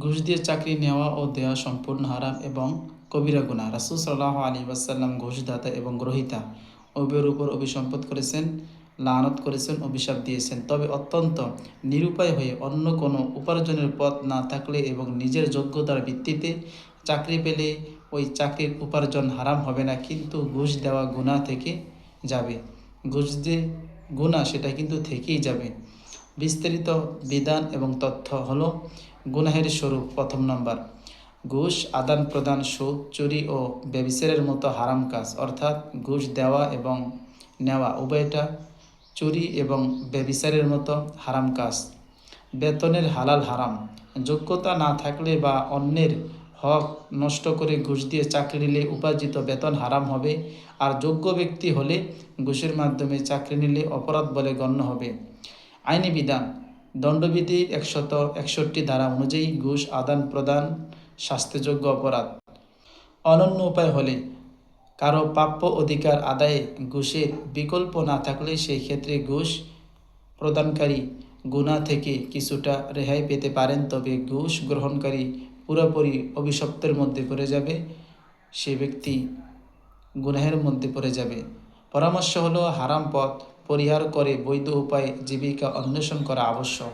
ঘুষ দিয়ে চাকরি নেওয়া ও দেওয়া সম্পূর্ণ হারাম এবং কবিরা গুনাহ। রাসূল সাল্লাল্লাহু আলাইহি ওয়াসাল্লাম ঘুষদাতা এবং গ্রহীতা উভয়ের উপর অভিসম্পাত করেছেন, লানত করেছেন, অভিশাপ দিয়েছেন। তবে অত্যন্ত নিরুপায় হয়ে অন্য কোনো উপার্জনের পথ না থাকলে এবং নিজের যোগ্যতার ভিত্তিতে চাকরি পেলে ওই চাকরির উপার্জন হারাম হবে না, কিন্তু ঘুষ দেওয়া গুনাহ থেকে যাবে। ঘুষ দিয়ে গুনাহ সেটা কিন্তু থেকেই যাবে। বিস্তারিত বিধান এবং তথ্য হলো গুনাহের স্বরূপ। প্রথম নম্বর, ঘুষ আদান প্রদান, সুদ, চুরি ও ব্যভিচারের মতো হারাম কাজ, অর্থাৎ ঘুষ দেওয়া এবং নেওয়া উভয়টা চুরি এবং ব্যভিচারের মতো হারাম কাজ। বেতনের হালাল হারাম, যোগ্যতা না থাকলে বা অন্যের হক নষ্ট করে ঘুষ দিয়ে চাকরি নিলে উপার্জিত বেতন হারাম হবে, আর যোগ্য ব্যক্তি হলে ঘুষের মাধ্যমে চাকরি নিলে অপরাধ বলে গণ্য হবে। আইনি বিধান, দণ্ডবিধি 161 ধারা অনুযায়ী ঘুষ আদান প্রদান শাস্তিযোগ্য অপরাধ। অনন্য উপায় হলে কারো প্রাপ্য অধিকার আদায়ে ঘুষের বিকল্প না থাকলে সেই ক্ষেত্রে ঘুষ প্রদানকারী গুনাহ থেকে কিছুটা রেহাই পেতে পারেন, তবে ঘুষ গ্রহণকারী পুরোপুরি অভিশপ্তের মধ্যে পড়ে যাবে, সে ব্যক্তি গুনাহের মধ্যে পড়ে যাবে। পরামর্শ হলো হারাম পথ পরিহার করে বৈধ উপায়ে জীবিকা অন্বেষণ করা আবশ্যক।